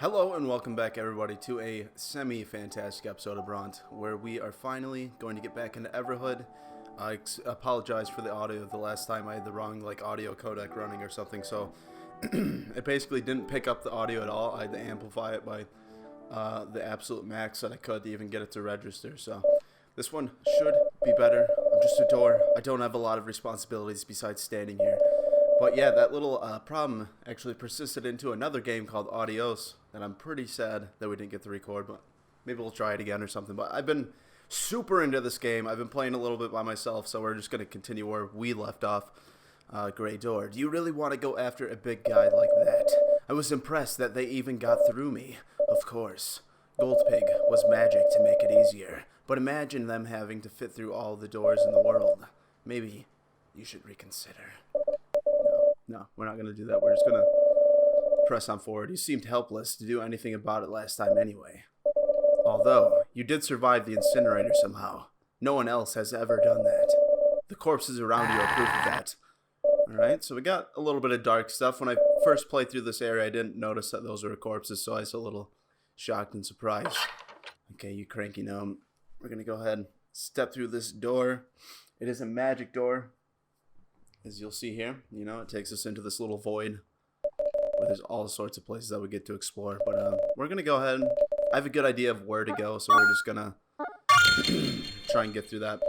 Hello and welcome back everybody to a semi-fantastic episode of Bront, where we are finally going to get back into EVERHOOD. I apologize for the audio. The last time I had the wrong audio codec running or something, so it basically didn't pick up the audio at all. I had to amplify it by the absolute max that I could to even get it to register, so this one should be better. I'm just a door. I don't have a lot of responsibilities besides standing here. But yeah, that little problem actually persisted into another game called Adios that I'm pretty sad that we didn't get to record, but maybe we'll try it again or something. But I've been super into this game. I've been playing a little bit by myself, so we're just going to continue where we left off. Gray Door, do you really want to go after a big guy like that? I was impressed that they even got through me. Of course. Gold Pig was magic to make it easier, but imagine them having to fit through all the doors in the world. Maybe you should reconsider. No, we're not going to do that. We're just going to press on forward. You seemed helpless to do anything about it last time anyway. Although, you did survive the incinerator somehow. No one else has ever done that. The corpses around you are proof of that. Alright, so we got a little bit of dark stuff. When I first played through this area, I didn't notice that those were corpses, so I was a little shocked and surprised. Okay, you cranky gnome. We're going to go ahead and step through this door. It is a magic door. As you'll see here, you know, it takes us into this little void where there's all sorts of places that we get to explore. But we're going to go ahead. I have a good idea of where to go, so we're just going to try and get through that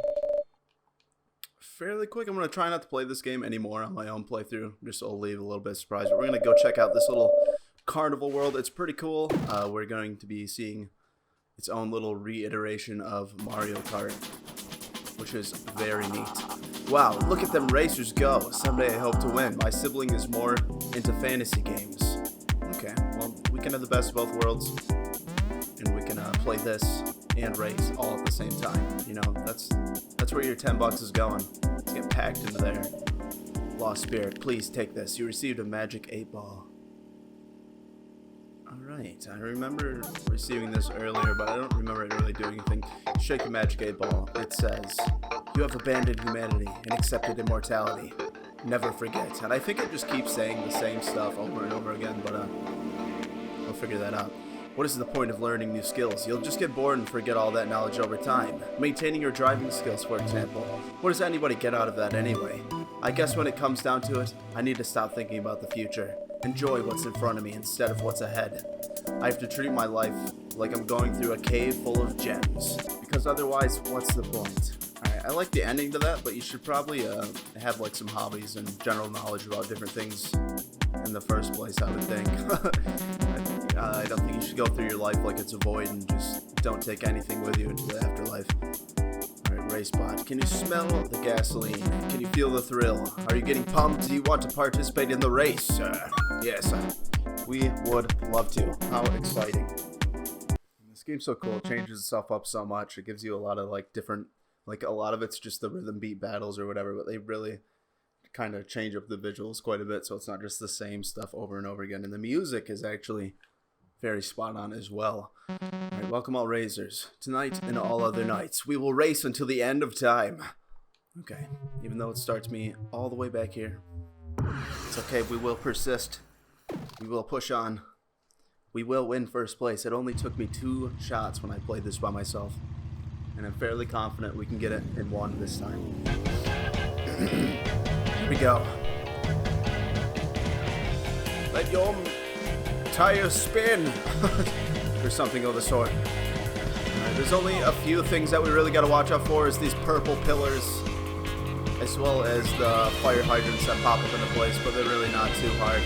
fairly quick. I'm going to try not to play this game anymore on my own playthrough, just so I'll leave a little bit of surprise. But we're going to go check out this little carnival world. It's pretty cool. We're going to be seeing its own little reiteration of Mario Kart, which is very neat. Wow, look at them racers go. Someday I hope to win. My sibling is more into fantasy games. Okay, well, we can have the best of both worlds. And we can play this and race all at the same time. You know, that's where your $10 is going. Let's get packed into there. Lost Spirit, please take this. You received a magic 8-ball. Alright, I remember receiving this earlier, but I don't remember it really doing anything. Shake a magic 8-ball. It says, you have abandoned humanity and accepted immortality. Never forget. And I think it just keeps saying the same stuff over and over again, but we'll figure that out. What is the point of learning new skills? You'll just get bored and forget all that knowledge over time. Maintaining your driving skills, for example. What does anybody get out of that anyway? I guess when it comes down to it, I need to stop thinking about the future. Enjoy what's in front of me instead of what's ahead. I have to treat my life like I'm going through a cave full of gems, because otherwise, what's the point? Alright, I like the ending to that, but you should probably have like some hobbies and general knowledge about different things in the first place, I would think. I don't think you should go through your life like it's a void and just don't take anything with you into the afterlife. Alright, race bot. Can you smell the gasoline? Can you feel the thrill? Are you getting pumped? Do you want to participate in the race? Yes, we would love to. How exciting. This game's so cool. It changes itself up so much. It gives you a lot of different, a lot of it's just the rhythm beat battles or whatever, but they really kind of change up the visuals quite a bit, so it's not just the same stuff over and over again. And the music is actually very spot on as well. Alright, welcome all racers. Tonight and all other nights, we will race until the end of time. Okay, even though it starts me all the way back here. It's okay, we will persist. We will push on. We will win first place. It only took me 2 shots when I played this by myself. And I'm fairly confident we can get it in 1 this time. Here we go. Let your tires spin. Or something of the sort. There's only a few things that we really got to watch out for, is these purple pillars, as well as the fire hydrants that pop up into place, but they're really not too hard.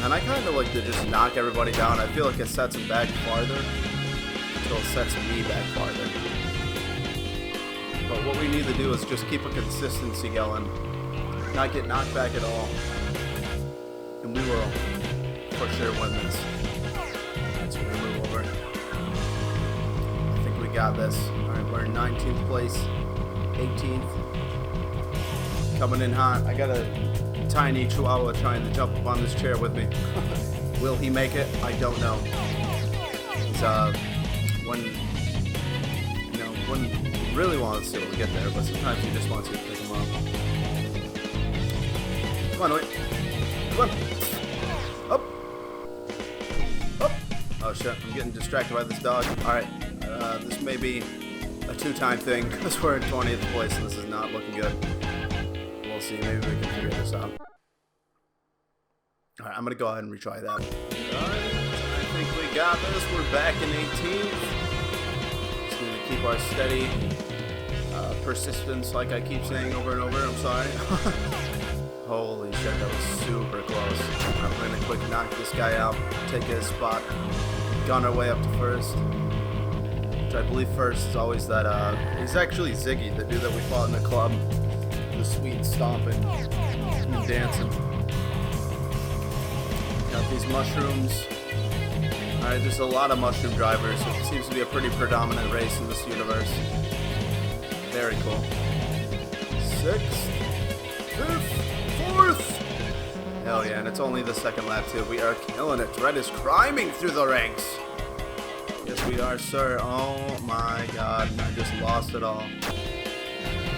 And I kind of like to just knock everybody down. I feel like it sets them back farther, until it sets me back farther. But what we need to do is just keep a consistency going, not get knocked back at all, and we will for sure win this. Alright, so we're gonna move over. I think we got this. Alright, we're in 19th place, 18th. Coming in hot. I got a tiny chihuahua trying to jump up on this chair with me. Will he make it? I don't know. It's, when you really wants to get there, but sometimes you just want to pick him up. Come on, wait. Come on. Up. Up. Oh shit, I'm getting distracted by this dog. Alright, this may be a two-time thing because we're in 20th place and this is not looking good. We'll see, maybe we can figure this out. Alright, I'm gonna go ahead and retry that. Alright, I think we got this. We're back in 18th. Just need to keep our steady persistence, like I keep saying over and over. I'm sorry. Holy shit, that was super close. I'm gonna quick knock this guy out, take his spot, gun our way up to first. Which I believe first is always that, he's actually Ziggy, the dude that we fought in the club. The sweet stomping and dancing. Got these mushrooms. Alright, there's a lot of mushroom drivers. It seems to be a pretty predominant race in this universe. Very cool. 6th, 5th, 4th. Hell yeah, and it's only the second lap too. We are killing it. Red is climbing through the ranks. Yes, we are, sir. Oh my god, I just lost it all.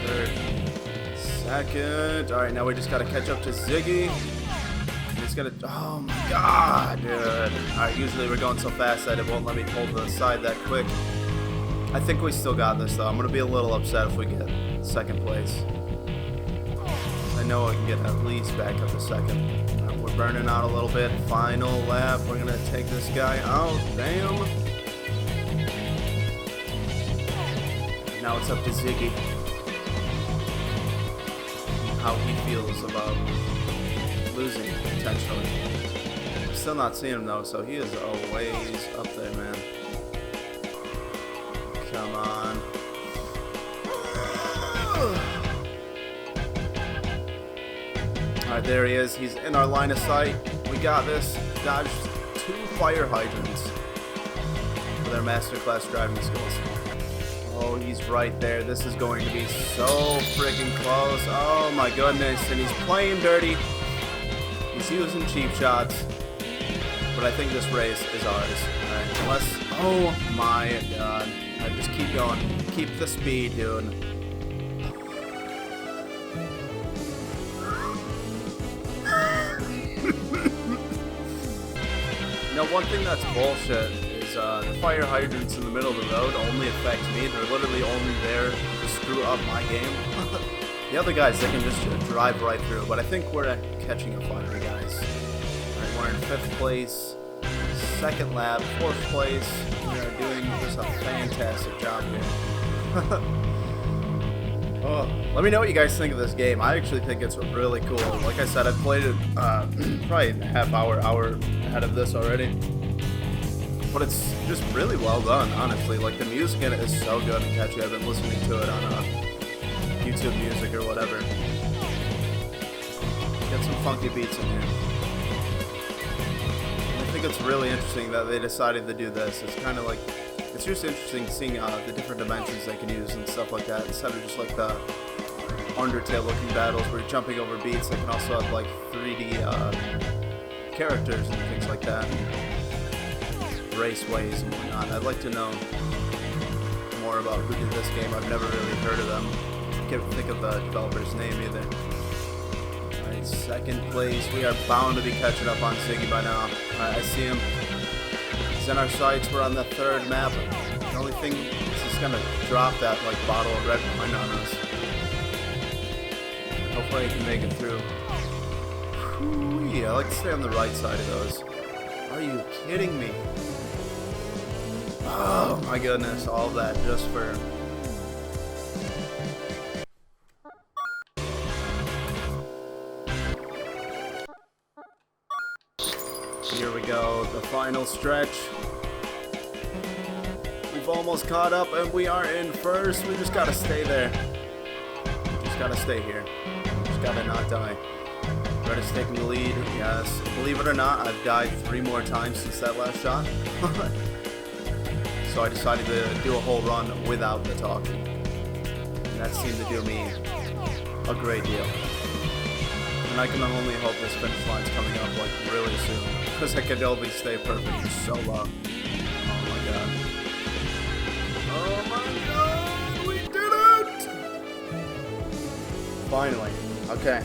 3rd, 2nd. Alright, now we just gotta catch up to Ziggy. He's gonna. Oh my god, dude. Alright, usually we're going so fast that it won't let me pull to the side that quick. I think we still got this though. I'm gonna be a little upset if we get second place. I know I can get at least back up to second. We're burning out a little bit. Final lap. We're gonna take this guy out. Damn. Now it's up to Ziggy. How he feels about losing potentially. I'm still not seeing him though, so he is a ways up there, man. Come on. Alright, there he is. He's in our line of sight. We got this. Dodged 2 fire hydrants with our masterclass driving skills. Oh, he's right there. This is going to be so freaking close. Oh my goodness. And he's playing dirty. He's using cheap shots. But I think this race is ours. Alright, unless... Oh my god. Alright, just keep going. Keep the speed, dude. Now, one thing that's bullshit is the fire hydrants in the middle of the road only affect me. They're literally only there to screw up my game. The other guys, they can just drive right through. But I think we're catching a fire, guys. Alright, we're in 5th place. 2nd lap, 4th place. We are doing just a fantastic job here. Oh, let me know what you guys think of this game. I actually think it's really cool. Like I said, I've played it probably a half hour ahead of this already. But it's just really well done, honestly. Like, the music in it is so good and catchy. I've been listening to it on YouTube Music or whatever. Get some funky beats in here. I think it's really interesting that they decided to do this. It's kind of like, it's just interesting seeing the different dimensions they can use and stuff like that, instead of just like the Undertale looking battles where you're jumping over beats. They can also have like 3D characters and things like that, raceways and whatnot. I'd like to know more about who did this game. I've never really heard of them. Can't think of the developer's name either. Alright, 2nd place. We are bound to be catching up on Ziggy by now. Alright, I see him. He's in our sights. We're on the 3rd map. The only thing is he's gonna drop that like bottle of red wine on us. Hopefully he can make it through. Whew, I like to stay on the right side of those. Are you kidding me? Oh my goodness, all that just for... Here we go, the final stretch. We've almost caught up and we are in 1st. We just gotta stay there. Just gotta stay here. Just gotta not die. Red is taking the lead, yes. Believe it or not, I've died 3 more times since that last shot. So I decided to do a whole run without the talking. And that seemed to do me a great deal. And I can only hope this finish line's coming up like really soon, because I can only stay perfect for so long. Oh my god. Oh my god, we did it! Finally. Okay.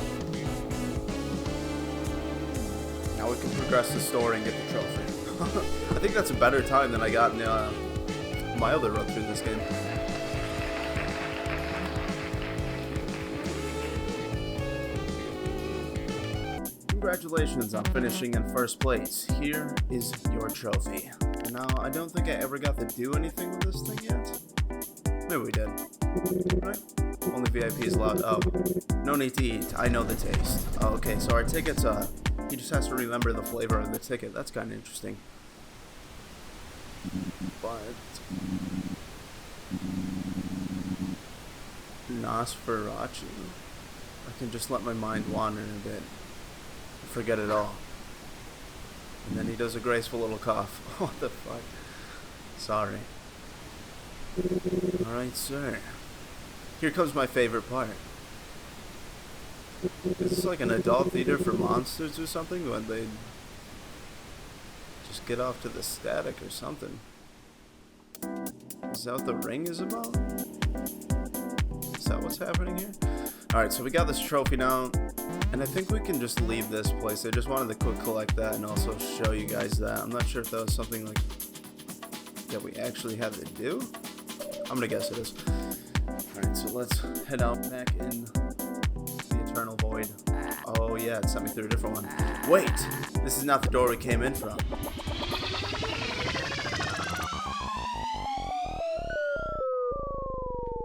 Now we can progress the story and get the trophy. I think that's a better time than I got in my other run through this game. Congratulations on finishing in first place. Here is your trophy. Now, I don't think I ever got to do anything with this thing yet. Maybe we did. Right? Only VIPs allowed. Oh, no need to eat. I know the taste. Oh, okay, so our tickets, he just has to remember the flavor of the ticket. That's kind of interesting. But Nosferatu. I can just let my mind wander a bit. Forget it all. And then he does a graceful little cough. What the fuck? Sorry. Alright, sir. Here comes my favorite part. Is this like an adult theater for monsters or something? When they just get off to the static or something? Is that what the ring is about? Is that what's happening here? Alright, so we got this trophy now. And I think we can just leave this place. I just wanted to quick collect that and also show you guys that. I'm not sure if that was something like that we actually had to do. I'm gonna guess it is. Alright, so let's head out back in the Eternal Void. Oh yeah, it sent me through a different one. Wait! This is not the door we came in from.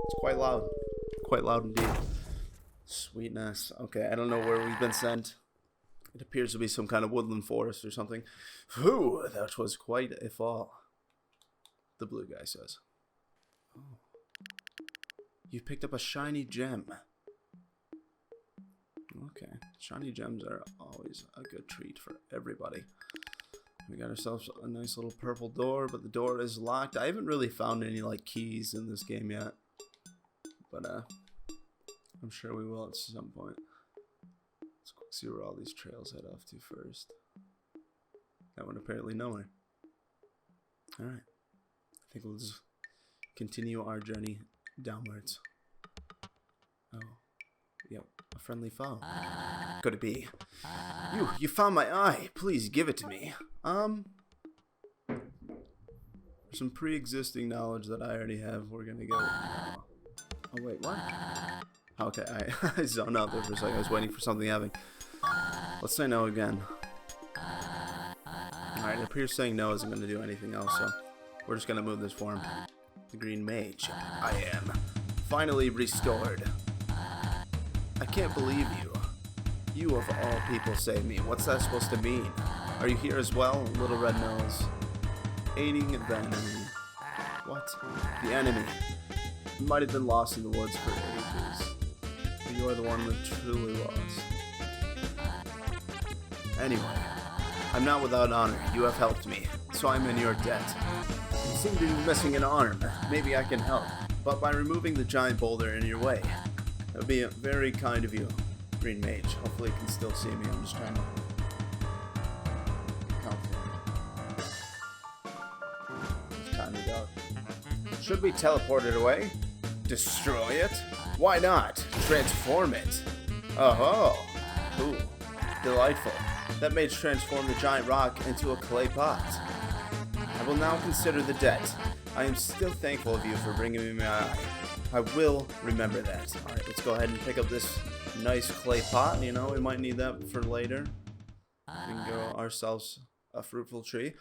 It's quite loud. Quite loud indeed. Sweetness. Okay, I don't know where we've been sent. It appears to be some kind of woodland forest or something. Whew, that was quite a fall. The blue guy says. Oh. You picked up a shiny gem. Okay, shiny gems are always a good treat for everybody. We got ourselves a nice little purple door, but the door is locked. I haven't really found any like keys in this game yet. But I'm sure we will at some point. Let's see where all these trails head off to first. That one apparently nowhere. Alright. I think we'll just continue our journey downwards. Oh. Yep. A friendly foe. Could it be? You found my eye. Please give it to me. Some pre-existing knowledge that I already have. We're gonna go. Oh wait, what? Okay, I zoned out there for a second. I was waiting for something to happen. Let's say no again. Alright, it appears saying no isn't going to do anything else, so we're just going to move this form. The Green Mage. I am finally restored. I can't believe you. You of all people saved me. What's that supposed to mean? Are you here as well, Little Red Nose? Aiding the enemy. What? The enemy. You might have been lost in the woods for ages. You are the one that truly lost. Anyway, I'm not without honor. You have helped me, so I'm in your debt. You seem to be missing an arm. Maybe I can help, but by removing the giant boulder in your way. That would be very kind of you, Green Mage. Hopefully you can still see me. I'm just trying to count for it. Time it out. Should we teleport it away? Destroy it? Why not? Transform it. Oh, ooh, delightful. That mage transformed the giant rock into a clay pot. I will now consider the debt. I am still thankful of you for bringing me my eye. I will remember that. Alright, let's go ahead and pick up this nice clay pot. You know, we might need that for later. We can grow ourselves a fruitful tree.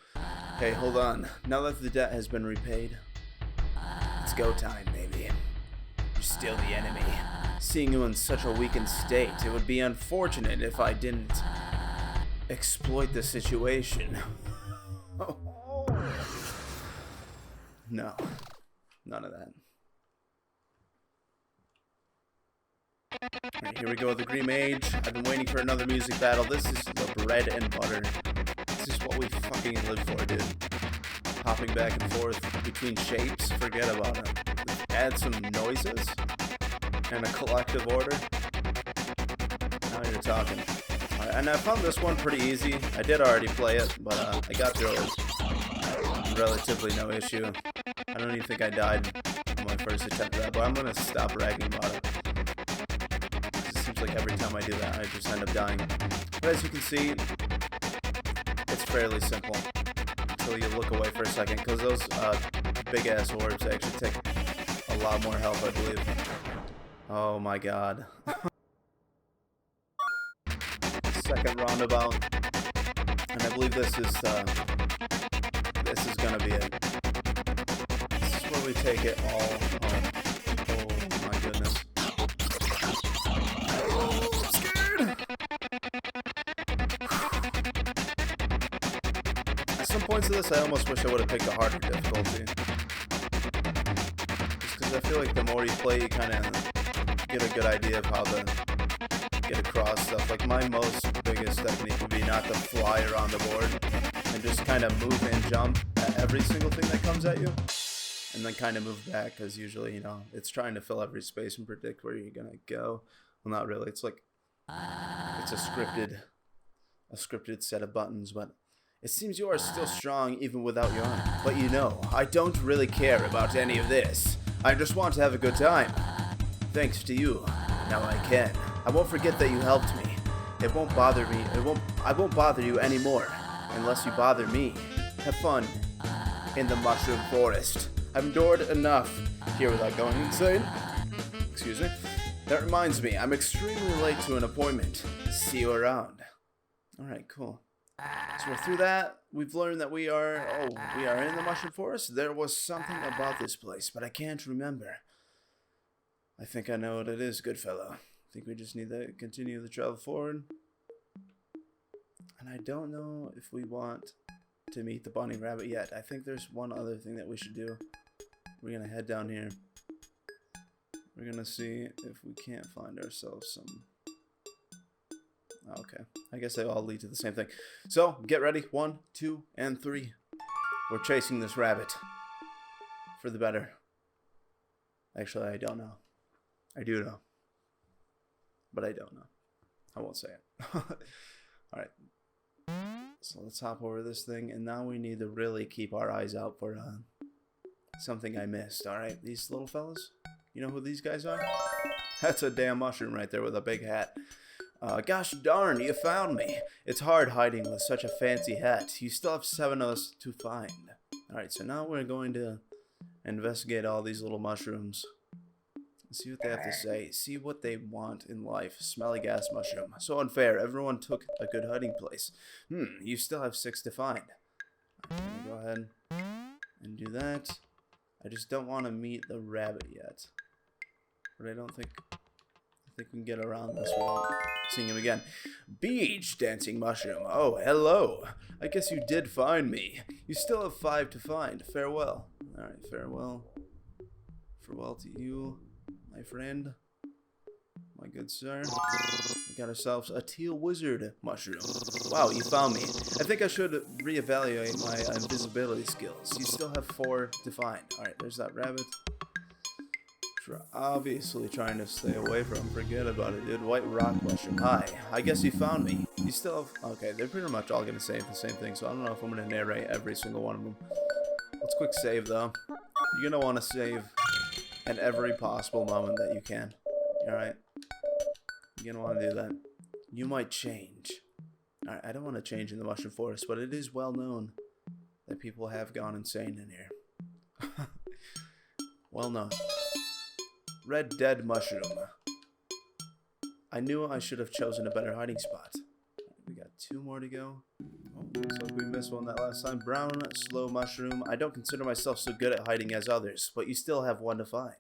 Hey, hold on. Now that the debt has been repaid, it's go time, baby. You're still the enemy. Seeing you in such a weakened state, it would be unfortunate if I didn't exploit the situation. No, none of that. Alright, here we go with the Green Mage. I've been waiting for another music battle. This is the bread and butter. This is what we fucking live for, dude. Hopping back and forth between shapes, forget about it. Add some noises and a collective order. Now you're talking. Alright, and I found this one pretty easy. I did already play it, but I got through it. Relatively no issue. I don't even think I died on my first attempt at that, but I'm gonna stop bragging about it. It seems like every time I do that, I just end up dying. But as you can see, it's fairly simple. actually look away for a second, because those big ass orbs actually take a lot more health, I believe. Oh my god. Second roundabout, and I believe this is gonna be it. This is where we take it all home. Oh my goodness. Oh, I'm scared. At some points of this, I almost wish I would have picked a harder difficulty. Just because I feel like the more you play, you kind of get a good idea of how to get across stuff. Like my biggest technique would be not to fly around the board and just kind of move and jump at every single thing that comes at you, and then kind of move back, because usually, you know, it's trying to fill every space and predict where you're gonna go. Well, not really. It's like it's a scripted set of buttons. But it seems you are still strong even without your arm. But you know, I don't really care about any of this. I just want to have a good time. Thanks to you, now I can. I won't forget that you helped me. It won't bother me. I won't bother you anymore, unless you bother me. Have fun in the mushroom forest. I've endured enough here without going insane. Excuse me. That reminds me, I'm extremely late to an appointment. See you around. Alright, cool. So we're through that. We've learned that we are in the mushroom forest. There was something about this place, but I can't remember. I think I know what it is, good fellow. I think we just need to continue the travel forward. And I don't know if we want to meet the bunny rabbit yet. I think there's one other thing that we should do. We're going to head down here. We're going to see if we can't find ourselves some... Okay. I guess they all lead to the same thing. So, get ready. 1, 2, and 3. We're chasing this rabbit. For the better. Actually, I don't know. I do know. But I don't know. I won't say it. Alright. So let's hop over this thing. And now we need to really keep our eyes out for something I missed. Alright, these little fellas. You know who these guys are? That's a damn mushroom right there with a big hat. Gosh darn, you found me. It's hard hiding with such a fancy hat. You still have 7 of us to find. Alright, so now we're going to investigate all these little mushrooms. See what they have to say. See what they want in life. Smelly gas mushroom. So unfair. Everyone took a good hiding place. You still have 6 to find. I'm gonna go ahead and do that. I just don't want to meet the rabbit yet. But I think we can get around this without seeing him again. Beach dancing mushroom. Oh, hello. I guess you did find me. You still have 5 to find. Farewell. Alright, farewell. Farewell to you, my friend, my good sir. We got ourselves a teal wizard mushroom. Wow, you found me. I think I should reevaluate my invisibility skills. You still have 4 to find. Alright, there's that rabbit. We're obviously trying to stay away from. Forget about it, dude. White rock mushroom. Hi, I guess you found me. You still have... Okay, they're pretty much all gonna say the same thing, so I don't know if I'm gonna narrate every single one of them. Let's quick save, though. You're gonna want to save at every possible moment that you can. Alright? You're gonna want to do that. You might change. Alright, I don't want to change in the mushroom forest, but it is well known that people have gone insane in here. Well known. Red dead mushroom. I knew I should have chosen a better hiding spot. We got 2 more to go. Oh, looks like we missed one that last time. Brown slow mushroom. I don't consider myself so good at hiding as others, but you still have 1 to find.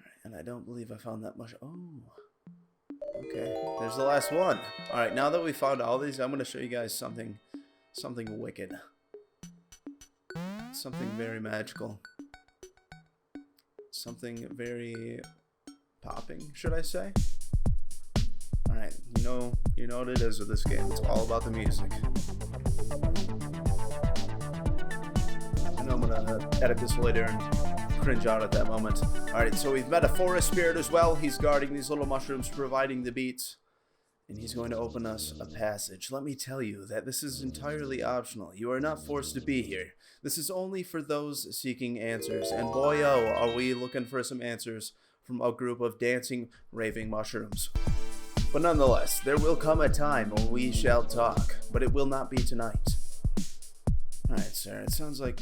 Alright, and I don't believe I found that mushroom. Oh. Okay, there's the last one. Alright, now that we found all these, I'm going to show you guys something wicked. Something very magical. Something very popping, should I say? Alright, you know what it is with this game. It's all about the music. I know I'm gonna edit this later and cringe out at that moment. Alright, so we've met a forest spirit as well. He's guarding these little mushrooms, providing the beats. And he's going to open us a passage. Let me tell you that this is entirely optional. You are not forced to be here. This is only for those seeking answers. And boy, oh, are we looking for some answers from a group of dancing, raving mushrooms. But nonetheless, there will come a time when we shall talk, but it will not be tonight. Alright, sir. It sounds like...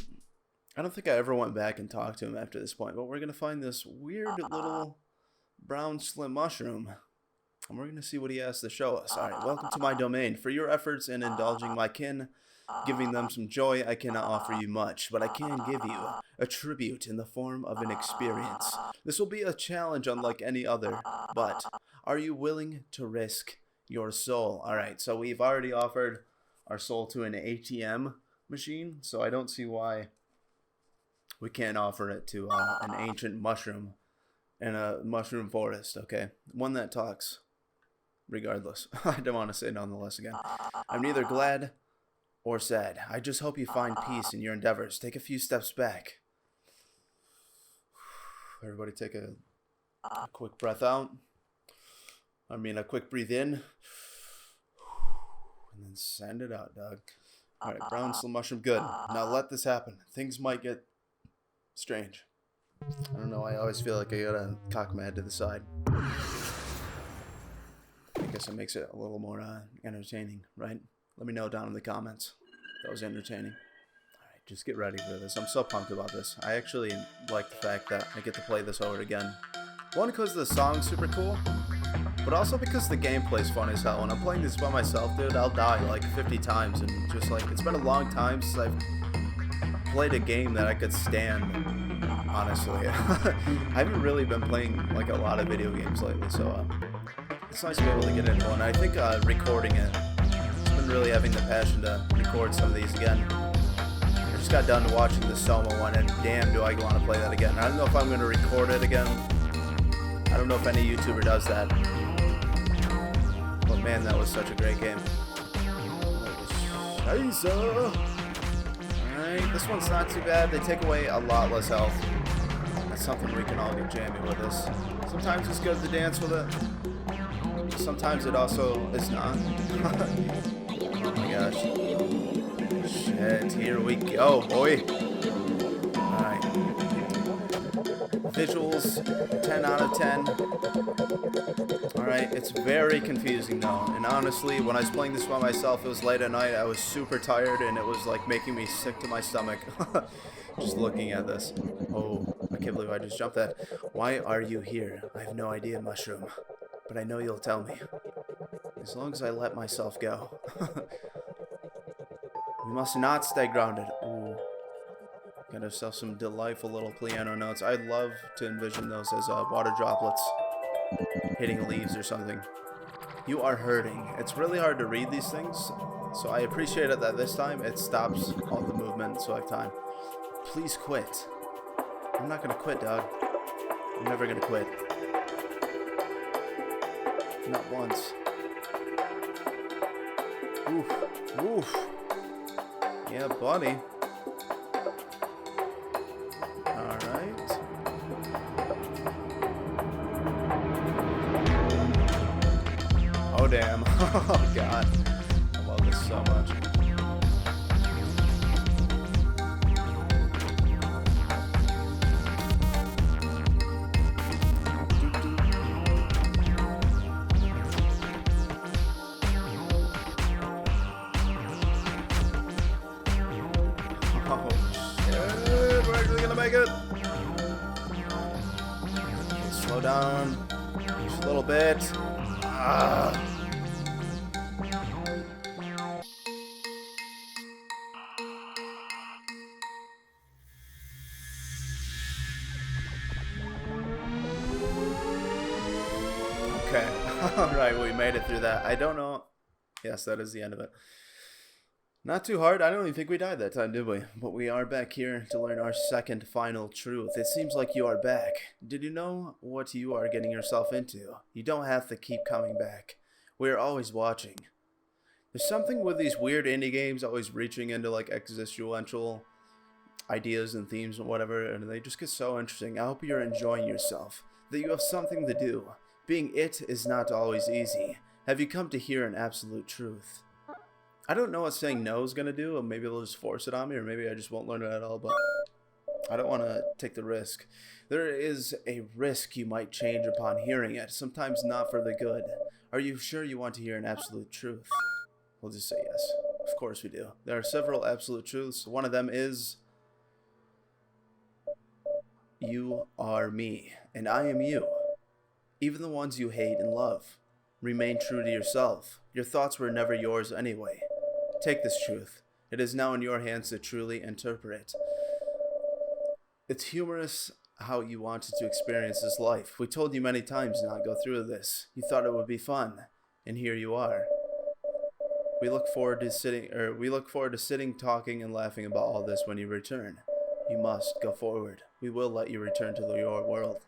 I don't think I ever went back and talked to him after this point, but we're going to find this weird little brown slim mushroom. And we're going to see what he has to show us. Alright, welcome to my domain. For your efforts in indulging my kin, giving them some joy, I cannot offer you much, but I can give you a tribute in the form of an experience. This will be a challenge unlike any other, but are you willing to risk your soul? Alright, so we've already offered our soul to an ATM machine, so I don't see why we can't offer it to an ancient mushroom in a mushroom forest, okay? One that talks, regardless. I don't want to say nonetheless again. I'm neither glad or sad. I just hope you find peace in your endeavors. Take a few steps back. Everybody take a quick breath out. I mean, a quick breathe in. And then send it out, dog. Alright, brown slim mushroom, good. Now let this happen. Things might get strange. I don't know, I always feel like I gotta cock my head to the side. I guess it makes it a little more entertaining, right? Let me know down in the comments. That was entertaining. Alright, just get ready for this. I'm so pumped about this. I actually like the fact that I get to play this over again. One, because the song's super cool, but also because the gameplay's fun as hell. When I'm playing this by myself, dude, I'll die like 50 times, and just like, it's been a long time since I've played a game that I could stand, honestly. I haven't really been playing like a lot of video games lately, so it's nice to be able to get into one. I think recording it, I've been really having the passion to record some of these again. I just got done watching the Soma one, and damn, do I want to play that again. I don't know if I'm going to record it again. I don't know if any YouTuber does that. But man, that was such a great game. Alright, this one's not too bad. They take away a lot less health. That's something we can all get jammy with this. Sometimes it's good to dance with it. Sometimes it also is not. Oh my gosh. Shit, here we go, boy. Alright. Visuals, 10 out of 10. Alright, it's very confusing though. And honestly, when I was playing this by myself, it was late at night. I was super tired and it was like making me sick to my stomach. Just looking at this. Oh, I can't believe I just jumped that. Why are you here? I have no idea, Mushroom. But I know you'll tell me. As long as I let myself go. We must not stay grounded. Ooh. Got ourselves some delightful little piano notes. I'd love to envision those as water droplets hitting leaves or something. You are hurting. It's really hard to read these things, so I appreciate it that this time it stops all the movement so I have time. Please quit. I'm not gonna quit, dog. I'm never gonna quit. Not once. Oof. Oof. Yeah, buddy. Alright. Oh, damn. Oh, God. I love this so much. It. Okay, slow down just a little bit. Okay. Alright, we made it through that. I don't know. Yes, that is the end of it. Not too hard. I don't even think we died that time, did we? But we are back here to learn our second final truth. It seems like you are back. Did you know what you are getting yourself into? You don't have to keep coming back. We are always watching. There's something with these weird indie games always reaching into like existential ideas and themes and whatever, and they just get so interesting. I hope you're enjoying yourself, that you have something to do. Being it is not always easy. Have you come to hear an absolute truth? I don't know what saying no is going to do, or maybe they'll just force it on me, or maybe I just won't learn it at all, but I don't want to take the risk. There is a risk you might change upon hearing it, sometimes not for the good. Are you sure you want to hear an absolute truth? We'll just say yes. Of course we do. There are several absolute truths. One of them is, you are me, and I am you. Even the ones you hate and love. Remain true to yourself. Your thoughts were never yours anyway. Take this truth. It is now in your hands to truly interpret it. It's humorous how you wanted to experience this life. We told you many times not go through this. You thought it would be fun, and here you are. We look forward to sitting, talking, and laughing about all this when you return. You must go forward. We will let you return to your world.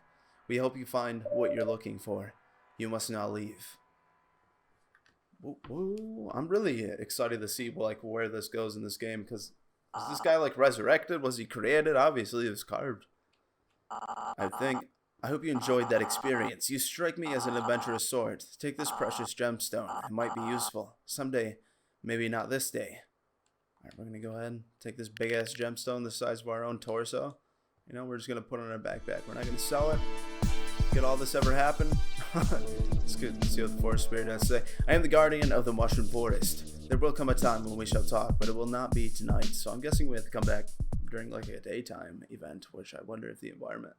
We hope you find what you're looking for. You must not leave. Whoa. I'm really excited to see like where this goes in this game, because is this guy like resurrected? Was he created? Obviously he was carved, I think. I hope you enjoyed that experience. You strike me as an adventurous sort. Take this precious gemstone. It might be useful someday, maybe not this day. Alright, we're gonna go ahead and take this big ass gemstone the size of our own torso. You know, we're just gonna put it on our backpack. We're not gonna sell it. Could all this ever happen? It's good to see what the forest spirit has to say. I am the guardian of the mushroom forest. There will come a time when we shall talk, but it will not be tonight. So I'm guessing we have to come back during like a daytime event, which I wonder if the environment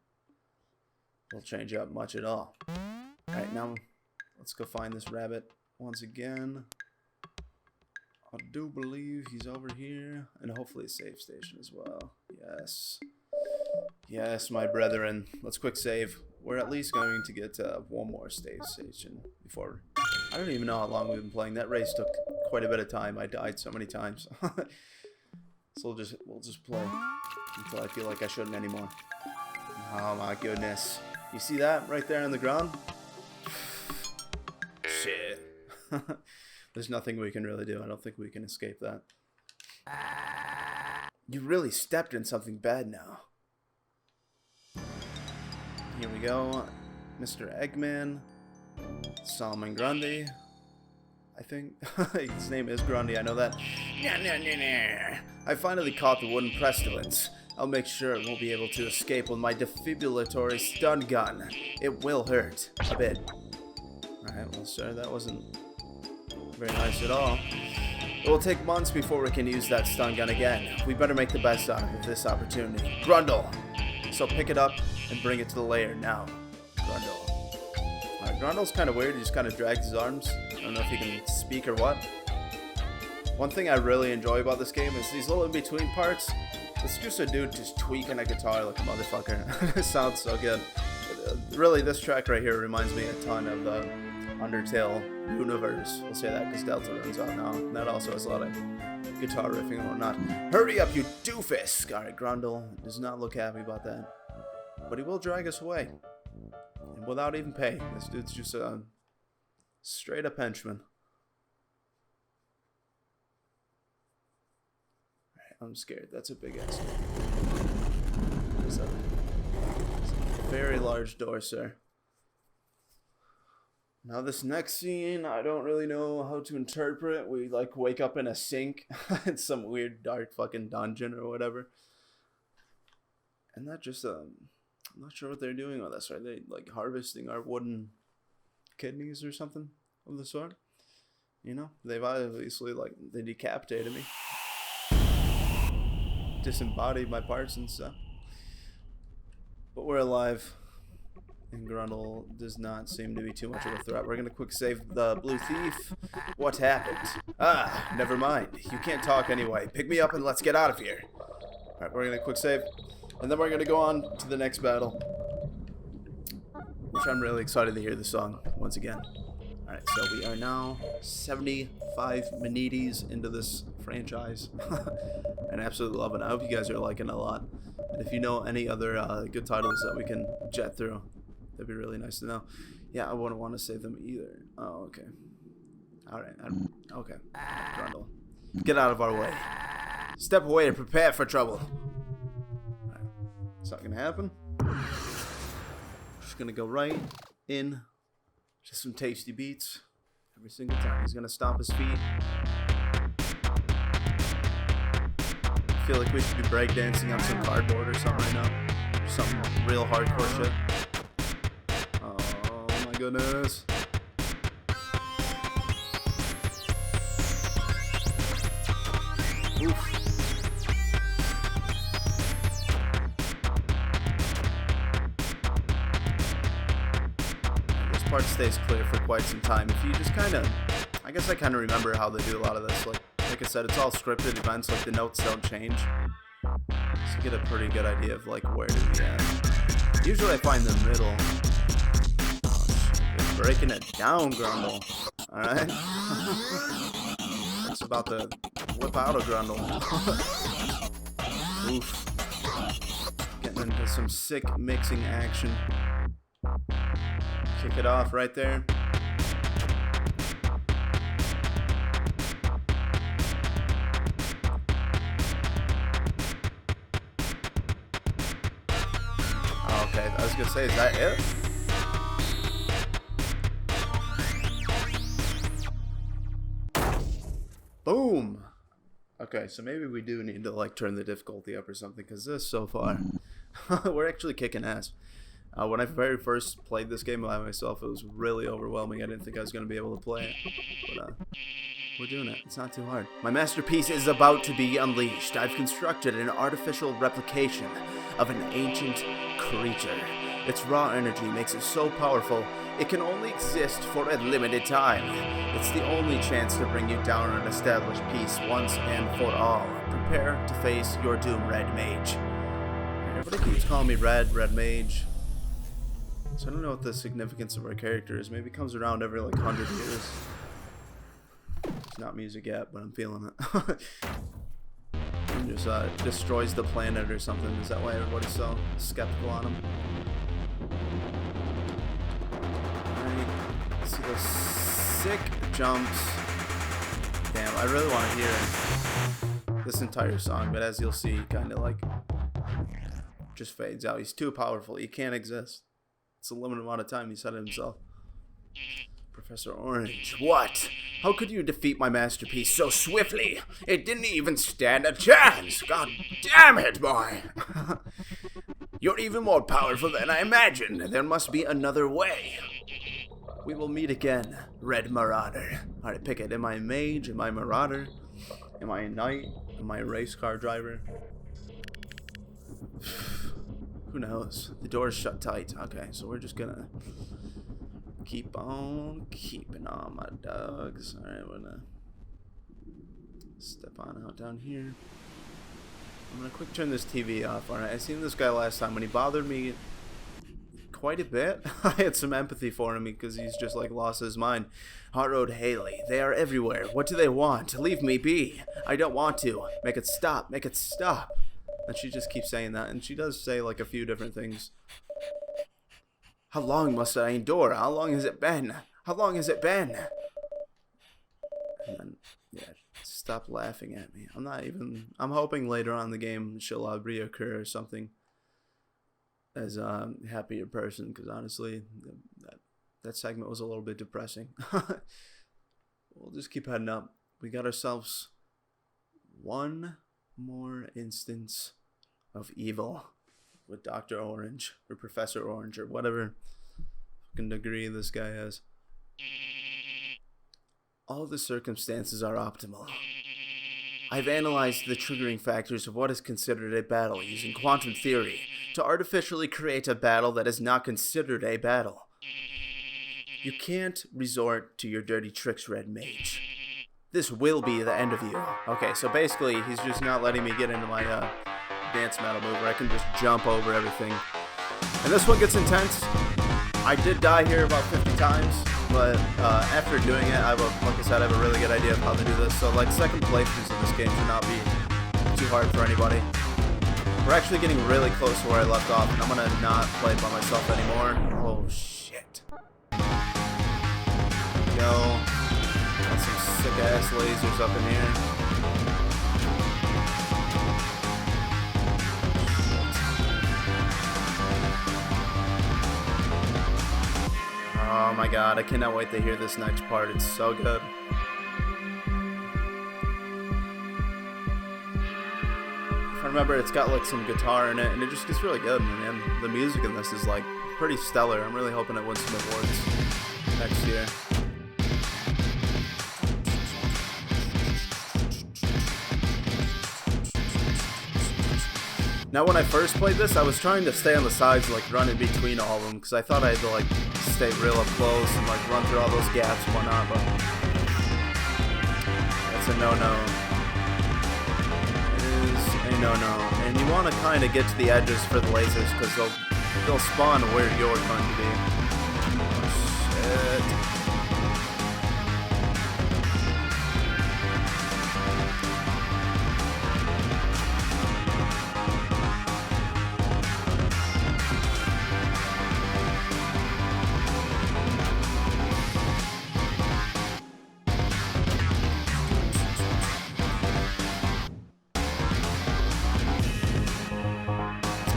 will change up much at all. Alright, now let's go find this rabbit once again. I do believe he's over here, and hopefully a save station as well. Yes. Yes, my brethren. Let's quick save. We're at least going to get one more save station before. I don't even know how long we've been playing. That race took quite a bit of time. I died so many times. So we'll just play until I feel like I shouldn't anymore. Oh my goodness. You see that right there on the ground? Shit. There's nothing we can really do. I don't think we can escape that. You really stepped in something bad now. Here we go. Mr. Eggman. Solomon Grundy. I think. His name is Grundy, I know that. I finally caught the wooden pestilence. I'll make sure it won't be able to escape with my defibrillatory stun gun. It will hurt a bit. Alright, well sir, that wasn't very nice at all. It will take months before we can use that stun gun again. We better make the best out of this opportunity. Grundle! So pick it up and bring it to the lair now. Grundle. Alright, Grundle's kind of weird. He just kind of drags his arms. I don't know if he can speak or what. One thing I really enjoy about this game is these little in-between parts. It's just a dude just tweaking a guitar like a motherfucker. It sounds so good. Really, this track right here reminds me a ton of the Undertale universe. We'll say that because Delta runs out now. And that also has a lot of guitar riffing and whatnot. Hurry up, you doofus! Alright, Grundle does not look happy about that. But he will drag us away. And without even pay. This dude's just a straight up henchman. Alright, I'm scared. That's a big ass. It's a very large door, sir. Now this next scene, I don't really know how to interpret. We like wake up in a sink in some weird dark fucking dungeon or whatever. And that just I'm not sure what they're doing with us. Are they like harvesting our wooden kidneys or something of the sort? You know, they've obviously like they decapitated me, disembodied my parts and stuff. But we're alive. And Grundle does not seem to be too much of a threat. We're gonna quick save the blue thief. What happened? Ah, never mind. You can't talk anyway. Pick me up and let's get out of here. Alright, we're gonna quick save. And then we're gonna go on to the next battle. Which I'm really excited to hear the song once again. Alright, so we are now 75 Manites into this franchise. And absolutely love it. I hope you guys are liking it a lot. And if you know any other good titles that we can jet through, that'd be really nice to know. Yeah, I wouldn't want to save them either. Oh, okay. Alright. Okay. Grundle. Get out of our way. Step away and prepare for trouble. Alright. It's not going to happen. Just going to go right in. Just some tasty beats. Every single time. He's going to stomp his feet. I feel like we should be breakdancing on some cardboard or something right now. Something real hardcore shit. Oh my goodness. part stays clear for quite some time. If you just kind of, I guess I kind of remember how they do a lot of this. Like I said, it's all scripted events. Like the notes don't change, so you get a pretty good idea of like where to be at. Usually I find the middle. Oh, shit. Breaking it down, Grundle. All right. It's about to whip out a Grundle. Oof. Getting into some sick mixing action. Kick it off right there. Okay, I was gonna say, is that it? Boom! Okay, so maybe we do need to like turn the difficulty up or something, because this so far, we're actually kicking ass. When I very first played this game by myself, it was really overwhelming. I didn't think I was going to be able to play it, but we're doing it. It's not too hard. My masterpiece is about to be unleashed. I've constructed an artificial replication of an ancient creature. Its raw energy makes it so powerful, it can only exist for a limited time. It's the only chance to bring you down and establish peace once and for all. Prepare to face your doom, Red Mage. Everybody keeps calling me Red Mage. So I don't know what the significance of our character is. Maybe it comes around every like 100 years. It's not music yet, but I'm feeling it. And just destroys the planet or something. Is that why everybody's so skeptical on him? Alright, see those sick jumps. Damn, I really want to hear this entire song, but as you'll see, he kind of like just fades out. He's too powerful. He can't exist. It's a limited amount of time, he said it himself. Professor Orange, what? How could you defeat my masterpiece so swiftly? It didn't even stand a chance. God damn it, boy. You're even more powerful than I imagined. There must be another way. We will meet again, Red Marauder. Alright, pick it. Am I a mage? Am I a marauder? Am I a knight? Am I a race car driver? Who knows? The door's shut tight. Okay, so we're just gonna keep on keeping on, my dogs. Alright, we're gonna step on out down here. I'm gonna quick turn this TV off. Alright, I seen this guy last time when he bothered me quite a bit. I had some empathy for him because he's just like lost his mind. Hot Road Haley, they are everywhere. What do they want? Leave me be. I don't want to. Make it stop. Make it stop. And she just keeps saying that, and she does say like a few different things. How long must I endure? How long has it been? How long has it been? And then, yeah, stop laughing at me. I'm hoping later on in the game she'll reoccur or something as a happier person, because honestly, that segment was a little bit depressing. We'll just keep heading up. We got ourselves one more instance of evil with Dr. Orange or Professor Orange or whatever fucking degree this guy has. All the circumstances are optimal. I've analyzed the triggering factors of what is considered a battle using quantum theory to artificially create a battle that is not considered a battle. You can't resort to your dirty tricks, Red Mage. This will be the end of you. Okay, so basically, he's just not letting me get into my dance metal move where I can just jump over everything. And this one gets intense. I did die here about 50 times, but after doing it, like I said, I have a really good idea of how to do this. So, like, second playthroughs in this game should not be too hard for anybody. We're actually getting really close to where I left off, and I'm gonna not play by myself anymore. Oh, shit. There we go. Got some sick-ass lasers up in here. Oh my god, I cannot wait to hear this next part. It's so good. If I remember, it's got like some guitar in it, and it just gets really good, man. The music in this is like pretty stellar. I'm really hoping it wins some awards next year. Now, when I first played this, I was trying to stay on the sides, like run in between all of them, because I thought I had to like stay real up close and like run through all those gaps and whatnot, but that's a no-no. It is a no-no. And you want to kind of get to the edges for the lasers because they'll spawn where you're going to be. Oh, shit.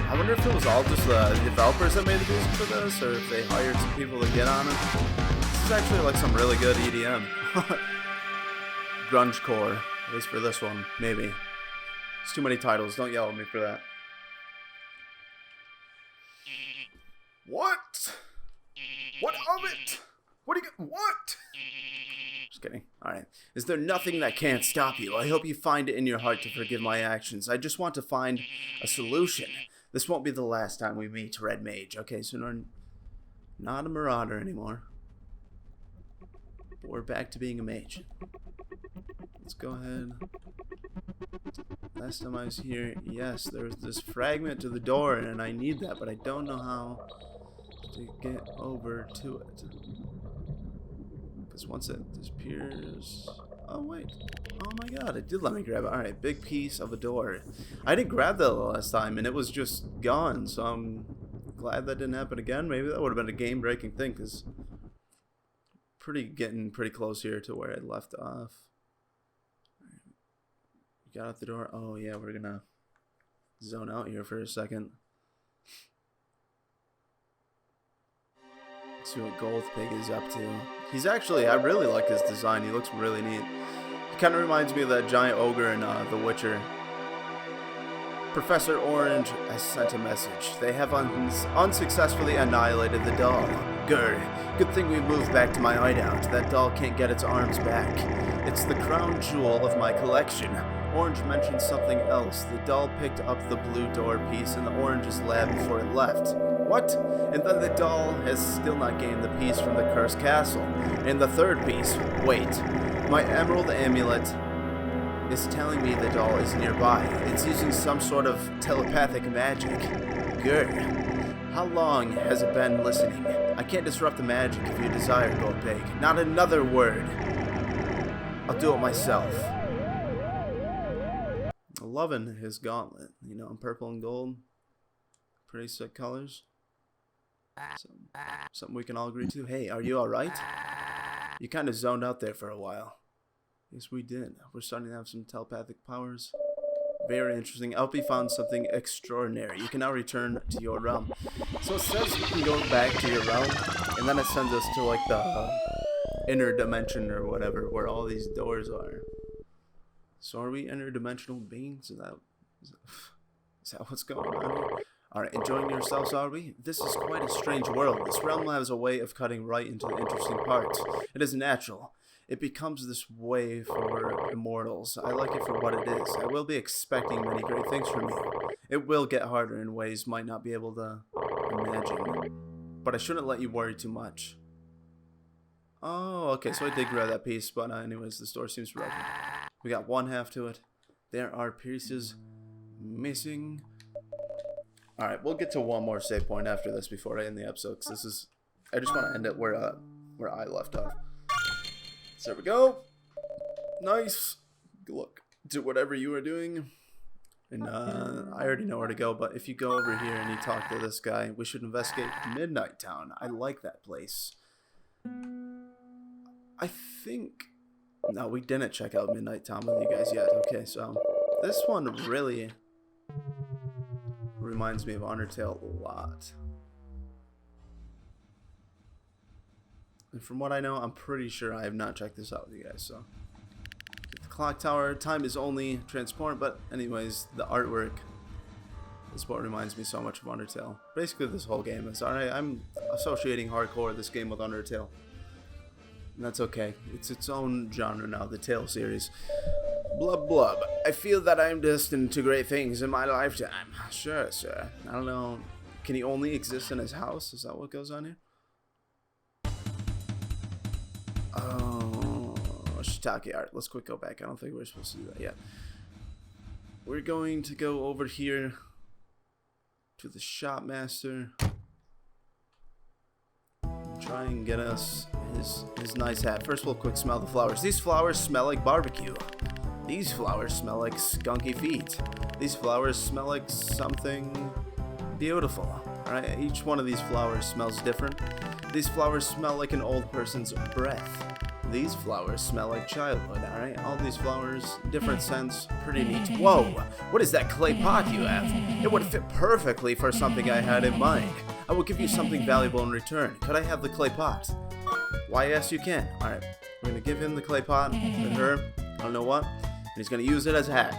I wonder if it was all just the developers that made the music for this, or if they hired some people to get on it. This is actually like some really good EDM. Grungecore, at least for this one, maybe. It's too many titles, don't yell at me for that. What? What of it? What do you get? What? Just kidding. Alright. Is there nothing that can't stop you? I hope you find it in your heart to forgive my actions. I just want to find a solution. This won't be the last time we meet, Red Mage. Okay, so we're not a marauder anymore. But we're back to being a mage. Let's go ahead. Last time I was here, yes, there was this fragment to the door, and I need that, but I don't know how to get over to it. Because once it disappears... Oh, wait. Oh my god, it did let me grab it. Alright, big piece of a door. I didn't grab that the last time, and it was just gone, so I'm glad that didn't happen again. Maybe that would have been a game-breaking thing, because getting pretty close here to where I left off. Got out the door. Oh, yeah, we're gonna zone out here for a second. See what Gold Pig is up to. He's actually, I really like his design. He looks really neat. He kind of reminds me of that giant ogre in The Witcher. Professor Orange has sent a message. They have unsuccessfully annihilated the doll. Grr. Good thing we moved back to my hideout. That doll can't get its arms back. It's the crown jewel of my collection. Orange mentioned something else. The doll picked up the blue door piece in the orange's lab before it left. What? And then the doll has still not gained the piece from the cursed castle. And the third piece. Wait. My emerald amulet is telling me the doll is nearby. It's using some sort of telepathic magic. Grr. How long has it been listening? I can't disrupt the magic if you desire, Gold Pig. Not another word. I'll do it myself. Loving his gauntlet, you know, in purple and gold. Pretty sick colors. Something we can all agree to. Hey, are you alright? You kind of zoned out there for a while. Yes, we did. We're starting to have some telepathic powers. Very interesting. I hope you found something extraordinary. You can now return to your realm. So it says you can go back to your realm, and then it sends us to like the inner dimension or whatever, where all these doors are. So are we interdimensional beings? Is that what's going on here? Alright, enjoying yourselves, are we? This is quite a strange world. This realm has a way of cutting right into the interesting parts. It is natural. It becomes this way for immortals. I like it for what it is. I will be expecting many great things from you. It will get harder in ways you might not be able to imagine. But I shouldn't let you worry too much. Oh, okay, so I did grab that piece, but anyways, the door seems broken. We got one half to it. There are pieces missing. Alright, we'll get to one more save point after this before I end the episode, because this is... I just want to end it where I left off. So there we go. Nice. Good luck. Do whatever you are doing. And I already know where to go, but if you go over here and you talk to this guy, we should investigate Midnight Town. I like that place. I think... No, we didn't check out Midnight Town with you guys yet. Okay, so this one really reminds me of Undertale a lot. And from what I know, I'm pretty sure I have not checked this out with you guys, so. The clock tower, time is only transparent, but anyways, the artwork is what reminds me so much of Undertale. Basically, this whole game is, alright, I'm associating hardcore this game with Undertale. And that's okay. It's its own genre now, the Tale series. Blub blub. I feel that I am destined to great things in my lifetime. Sure, sir. I don't know. Can he only exist in his house? Is that what goes on here? Oh, shiitake. Alright, let's quick go back. I don't think we're supposed to do that yet. We're going to go over here to the shopmaster. Try and get us his nice hat. First, we'll quick smell the flowers. These flowers smell like barbecue. These flowers smell like skunky feet. These flowers smell like something beautiful. Alright, each one of these flowers smells different. These flowers smell like an old person's breath. These flowers smell like childhood, alright? All these flowers, different scents, pretty neat. Whoa! What is that clay pot you have? It would fit perfectly for something I had in mind. I will give you something valuable in return. Could I have the clay pot? Why, yes, you can. Alright, we're gonna give him the clay pot, and her, I don't know what, and he's gonna use it as a hat.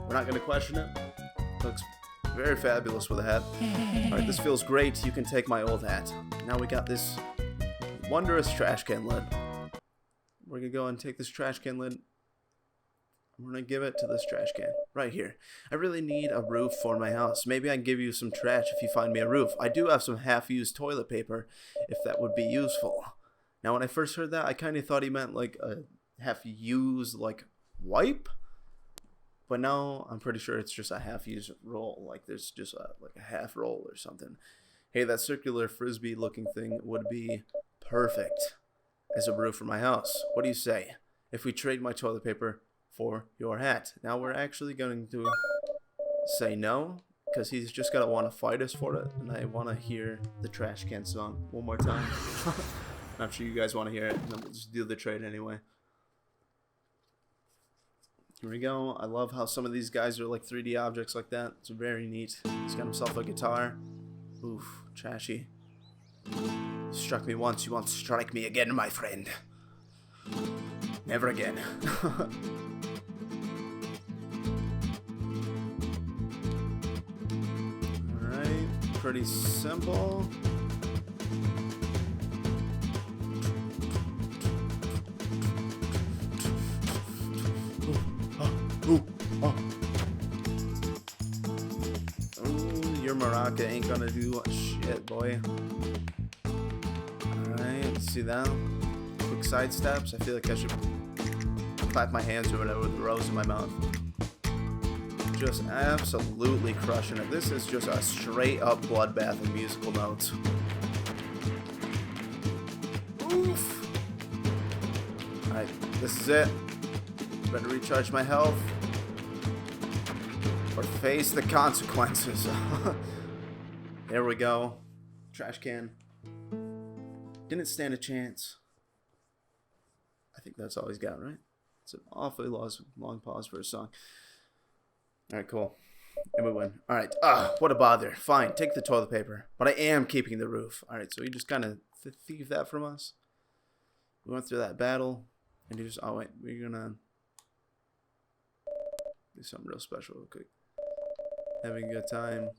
We're not gonna question it. Looks very fabulous with a hat. Alright, this feels great. You can take my old hat. Now we got this wondrous trash can lid. We're gonna go and take this trash can lid. We're gonna give it to this trash can right here. I really need a roof for my house. Maybe I can give you some trash if you find me a roof. I do have some half-used toilet paper if that would be useful. Now when I first heard that, I kind of thought he meant like a half-used like wipe. But now I'm pretty sure it's just a half-used roll. Like there's just like a half roll or something. Hey, that circular frisbee looking thing would be perfect as a roof for my house. What do you say if we trade my toilet paper for your hat? Now we're actually going to say no, because he's just going to want to fight us for it. And I want to hear the trash can song one more time. I'm sure you guys want to hear it. And then we'll just do the trade anyway. Here we go. I love how some of these guys are like 3D objects like that. It's very neat. He's got himself a guitar. Oof, trashy. You struck me once, you won't strike me again, my friend. Never again. Alright, pretty simple. Your maraca ain't gonna do shit, boy. Alright, see that? Quick side steps. I feel like I should clap my hands or whatever with the rose in my mouth. Just absolutely crushing it. This is just a straight up bloodbath of musical notes. Oof. Alright, this is it. Better recharge my health or face the consequences. There we go. Trash can. Didn't stand a chance. I think that's all he's got, right? It's an awfully long pause for a song. Alright, cool. And we win. Alright. What a bother. Fine, take the toilet paper. But I am keeping the roof. Alright, so he just kind of thieved that from us. We went through that battle. And he just, oh wait, we're gonna do something real special real quick. Having a good time.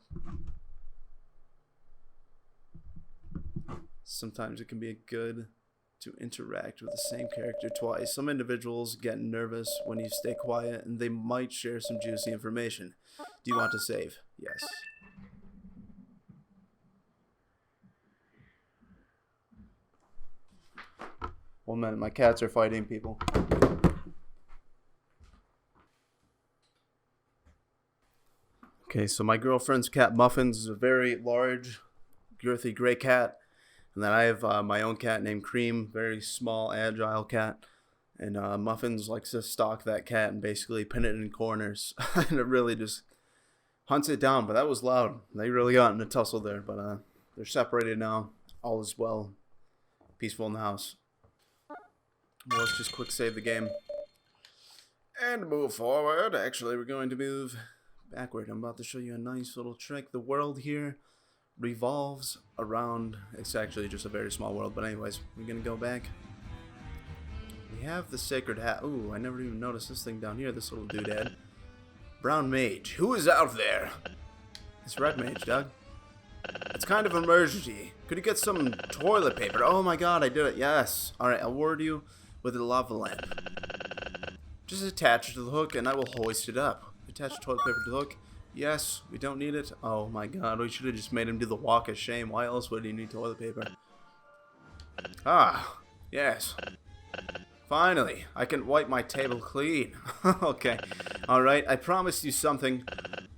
Sometimes it can be good to interact with the same character twice. Some individuals get nervous when you stay quiet, and they might share some juicy information. Do you want to save? Yes. One minute, my cats are fighting people. Okay, so my girlfriend's cat Muffins is a very large, girthy gray cat. And then I have my own cat named Cream, very small, agile cat. And Muffins likes to stalk that cat and basically pin it in corners. And it really just hunts it down. But that was loud. They really got in a tussle there. But they're separated now. All is well. Peaceful in the house. Well, let's just quick save the game. And move forward. Actually, we're going to move backward. I'm about to show you a nice little trick. The world here revolves around, it's actually just a very small world, but anyways, we're gonna go back. We have the sacred hat. Ooh, I never even noticed this thing down here, this little doodad. Brown mage, who is out there? It's red mage, Doug. It's kind of an emergency. Could you get some toilet paper? Oh my god, I did it, yes. Alright, I'll ward you with a lava lamp. Just attach it to the hook and I will hoist it up. Attach toilet paper to the hook. Yes, we don't need it. Oh my god, we should have just made him do the walk of shame. Why else would he need toilet paper? Ah, yes. Finally, I can wipe my table clean. Okay. Alright, I promised you something.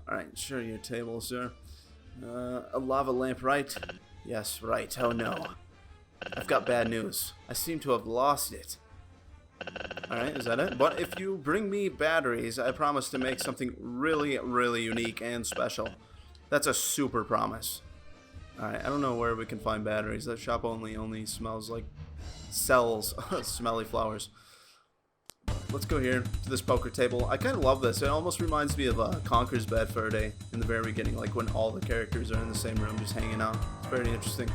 Alright, sure, your table, sir. A lava lamp, right? Yes, right. Oh no. I've got bad news. I seem to have lost it. Alright, is that it? But if you bring me batteries, I promise to make something really, really unique and special. That's a super promise. Alright, I don't know where we can find batteries. That shop only smells like sells smelly flowers. Let's go here to this poker table. I kind of love this. It almost reminds me of Conker's Bad Fur Day in the very beginning, like when all the characters are in the same room just hanging out. It's very interesting.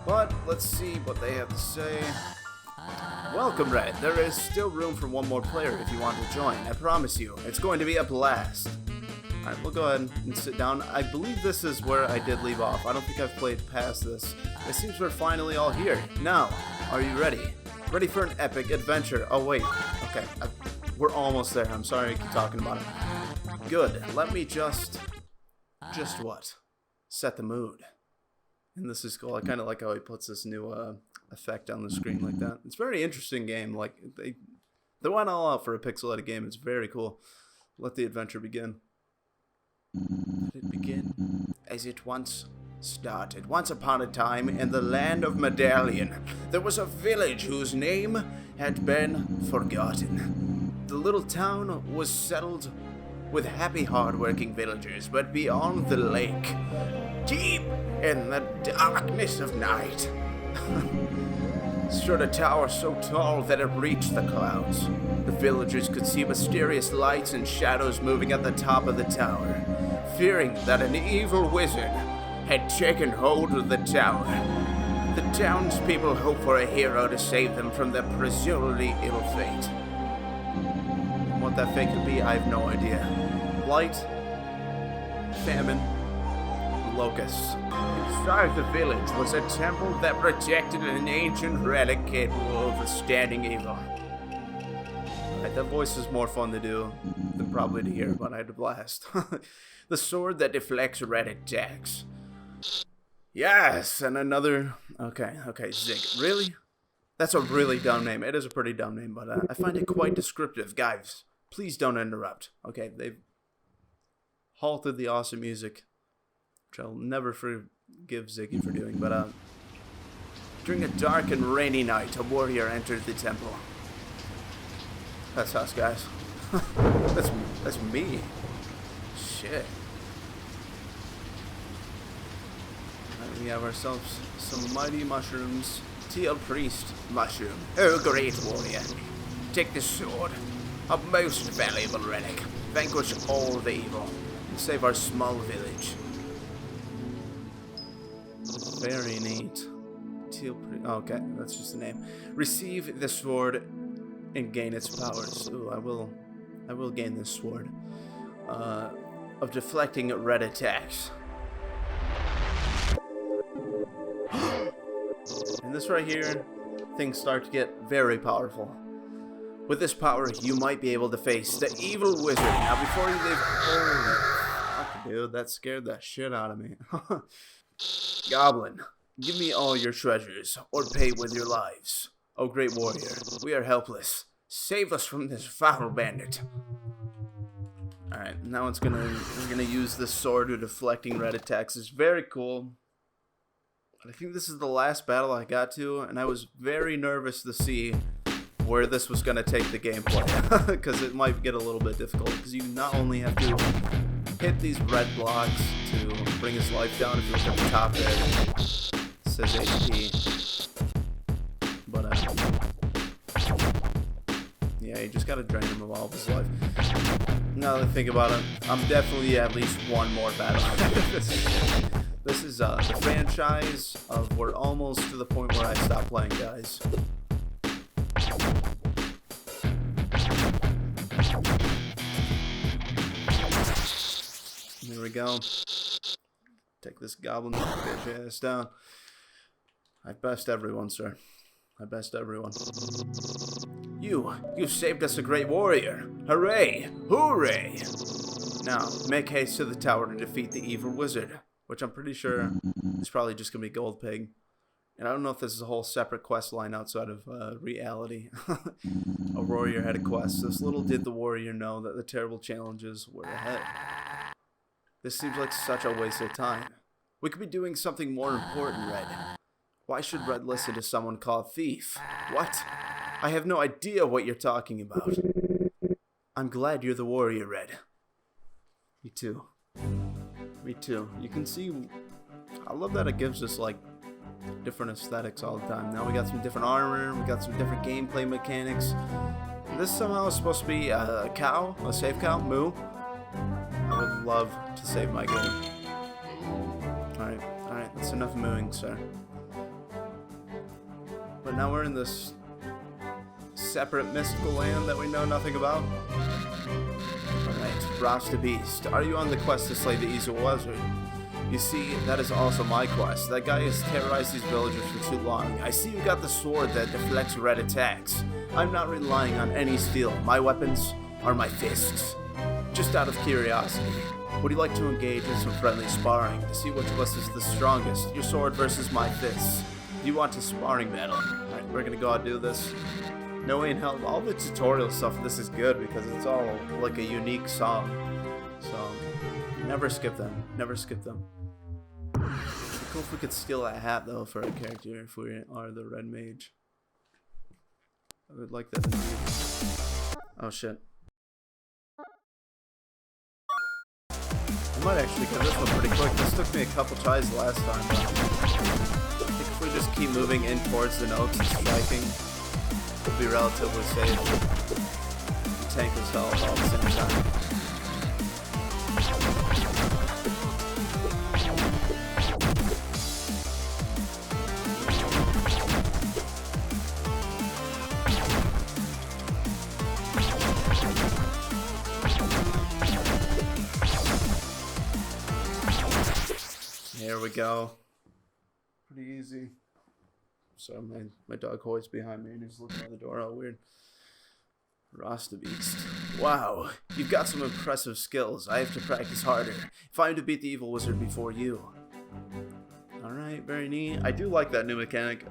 But let's see what they have to say. Welcome, Red. There is still room for one more player if you want to join. I promise you, it's going to be a blast. Alright, we'll go ahead and sit down. I believe this is where I did leave off. I don't think I've played past this. It seems we're finally all here. Now, are you ready? Ready for an epic adventure? Oh, wait. Okay, we're almost there. I'm sorry I keep talking about it. Good. Let me just what? Set the mood. And this is cool. I kind of like how he puts this new effect on the screen like that. It's a very interesting game. Like, they went all out for a pixelated game. It's very cool. Let the adventure begin. Let it begin as it once started. Once upon a time, in the land of Medallion, there was a village whose name had been forgotten. The little town was settled with happy, hard-working villagers, but beyond the lake, deep in the darkness of night, stood a tower so tall that it reached the clouds. The villagers could see mysterious lights and shadows moving at the top of the tower, fearing that an evil wizard had taken hold of the tower. The townspeople hoped for a hero to save them from their presumably ill fate. What that fate could be, I have no idea. Blight, famine, locusts. Inside the village was a temple that protected an ancient relic capable of withstanding evil. Right, that voice is more fun to do than probably to hear, but I had a blast. The sword that deflects red attacks. Yes, and another... Okay, Zig. Really? That's a really dumb name. It is a pretty dumb name, but I find it quite descriptive. Guys, please don't interrupt. Okay, they've halted the awesome music, which I'll never forgive Ziggy for doing, but during a dark and rainy night, a warrior entered the temple. That's us, guys. That's me. Shit. Right, we have ourselves some mighty mushrooms. Teal Priest mushroom. Oh, great warrior. Take this sword, a most valuable relic. Vanquish all the evil and save our small village. Very neat. Teal Priest. Okay, that's just the name. Receive the sword and gain its powers. Ooh, I will gain this sword. Of deflecting red attacks. And this right here, things start to get very powerful. With this power, you might be able to face the evil wizard. Now, before you leave... Holy fuck, dude, that scared the shit out of me. Goblin, give me all your treasures, or pay with your lives. Oh, great warrior, we are helpless. Save us from this foul bandit. Alright, now we're gonna use this sword to deflecting red attacks. It's very cool. I think this is the last battle I got to, and I was very nervous to see where this was gonna take the gameplay, because it might get a little bit difficult. Because you not only have to hit these red blocks to bring his life down. If you look at the top there, it says HP. But yeah, you just gotta drain him of all of his life. Now that I think about it, I'm definitely at least one more battle. This is the franchise of we're almost to the point where I stop playing, guys. Here we go. Take this goblin bitch ass down. I best everyone, sir. I best everyone. You saved us a great warrior. Hooray! Hooray! Now, make haste to the tower to defeat the evil wizard, which I'm pretty sure is probably just gonna be Gold Pig. And I don't know if this is a whole separate quest line outside of reality. A warrior had a quest. This little did the warrior know that the terrible challenges were ahead. This seems like such a waste of time. We could be doing something more important, Red. Why should Red listen to someone called Thief? What? I have no idea what you're talking about. I'm glad you're the warrior, Red. Me too. Me too. You can see, I love that it gives us like different aesthetics all the time. Now we got some different armor, we got some different gameplay mechanics. This somehow is supposed to be a cow, a save cow, moo. I would love to save my game. Alright, that's enough mooing, sir. But now we're in this separate mystical land that we know nothing about. Alright, Rasta Beast, are you on the quest to slay the Easel Wizard? You see, that is also my quest. That guy has terrorized these villagers for too long. I see you got the sword that deflects red attacks. I'm not relying on any steel. My weapons are my fists. Just out of curiosity, would you like to engage in some friendly sparring to see which of us is the strongest? Your sword versus my fists. Do you want a sparring battle? Alright, we're gonna go out and do this. No way in hell. All the tutorial stuff, this is good because it's all like a unique song. So, never skip them. Never skip them. It'd be cool if we could steal that hat though for a character if we are the red mage. I would like that indeed. Oh shit. I might actually get this one pretty quick. This took me a couple tries last time. I think if we just keep moving in towards the notes and striking, we'll be relatively safe. Tank his health all at the same time. Here we go. Pretty easy. So my dog Hoy's behind me and he's looking at the door all weird. Rasta Beast. Wow, you've got some impressive skills. I have to practice harder if I'm to beat the evil wizard before you. Alright, very neat. I do like that new mechanic.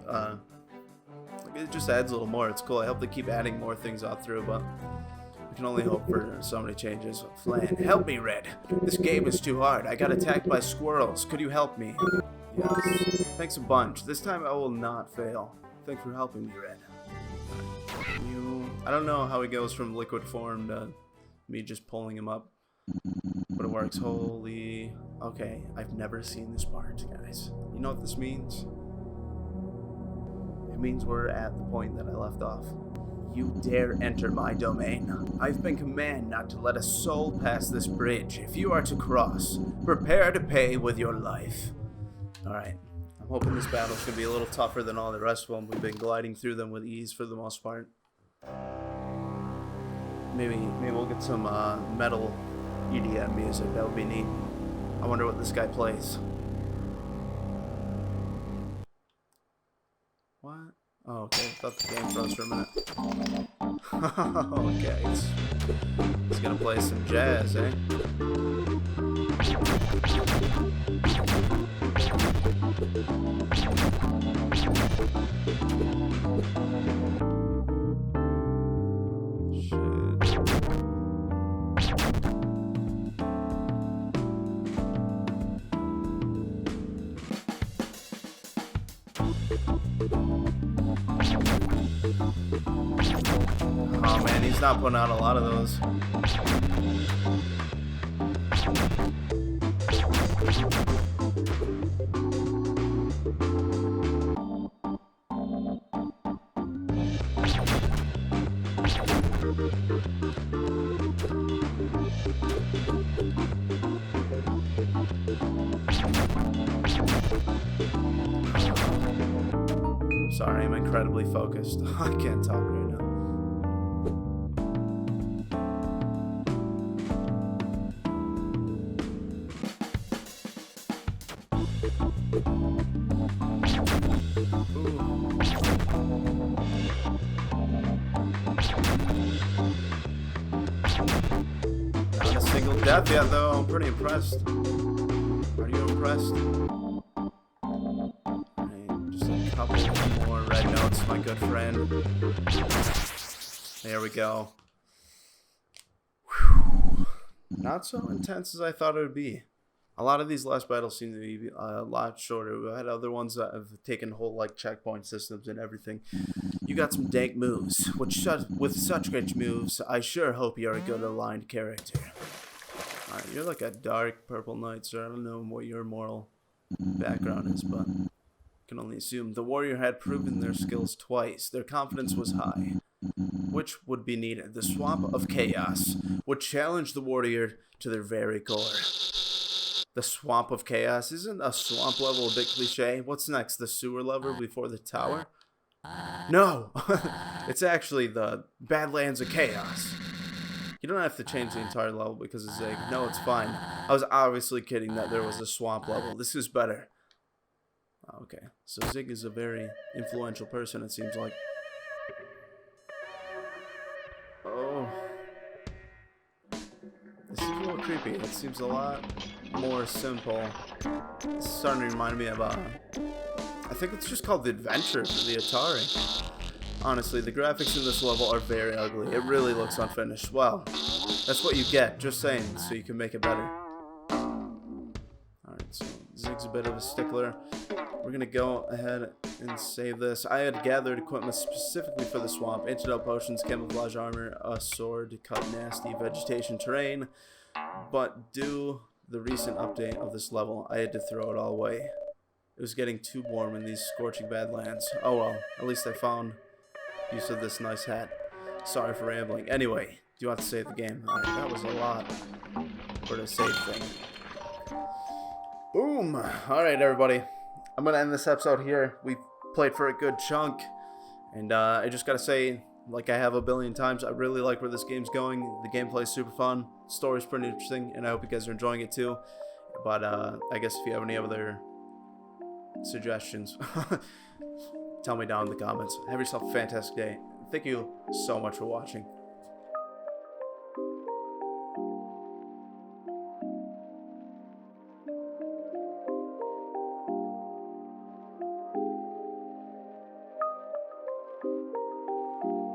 It just adds a little more. It's cool. I hope they keep adding more things out through, but we can only hope for so many changes. Flan, help me, Red. This game is too hard. I got attacked by squirrels. Could you help me? Yes. Thanks a bunch. This time I will not fail. Thanks for helping me, Red. I don't know how he goes from liquid form to me just pulling him up. But it works. Holy... Okay, I've never seen this part, guys. You know what this means? It means we're at the point that I left off. You dare enter my domain. I've been commanded not to let a soul pass this bridge. If you are to cross, prepare to pay with your life. Alright, I'm hoping this battle's going to be a little tougher than all the rest of them. We've been gliding through them with ease for the most part. Maybe we'll get some metal EDM music. That would be neat. I wonder what this guy plays. What? Oh, okay. I thought the game froze for a minute. Okay. He's gonna play some jazz, eh? Oh man, he's not putting out a lot of those. Sorry, I'm incredibly focused. I can't talk right now. Not a single death yet, though. I'm pretty impressed. Are you impressed? Just a once, my good friend. There we go. Whew. Not so intense as I thought it would be. A lot of these last battles seem to be a lot shorter. We've had other ones that have taken whole like checkpoint systems and everything. You got some dank moves. With such great moves, I sure hope you're a good aligned character. Alright, you're like a dark purple knight, sir. I don't know what your moral background is, but I can only assume. The warrior had proven their skills twice. Their confidence was high. Which would be needed? The Swamp of Chaos would challenge the warrior to their very core. The Swamp of Chaos? Isn't a swamp level a bit cliche? What's next? The sewer level before the tower? No! It's actually the Badlands of Chaos. You don't have to change the entire level because of Zig. No, it's fine. I was obviously kidding that there was a swamp level. This is better. Okay, so Zig is a very influential person, it seems like. Oh. This is a little creepy. It seems a lot more simple. It's starting to remind me of, I think it's just called The Adventure for the Atari. Honestly, the graphics in this level are very ugly. It really looks unfinished. Well, that's what you get, just saying, so you can make it better. Alright, so Zig's a bit of a stickler. We're gonna go ahead and save this. I had gathered equipment specifically for the swamp. Antidote potions, camouflage armor, a sword to cut nasty vegetation terrain. But due the recent update of this level, I had to throw it all away. It was getting too warm in these scorching badlands. Oh well, at least I found use of this nice hat. Sorry for rambling. Anyway, do you want to save the game? Alright, that was a lot for the save thing. Boom! Alright, everybody. I'm going to end this episode here. We played for a good chunk. And I just got to say, like I have a billion times, I really like where this game's going. The gameplay's super fun. The story's pretty interesting. And I hope you guys are enjoying it too. But I guess if you have any other suggestions, tell me down in the comments. Have yourself a fantastic day. Thank you so much for watching.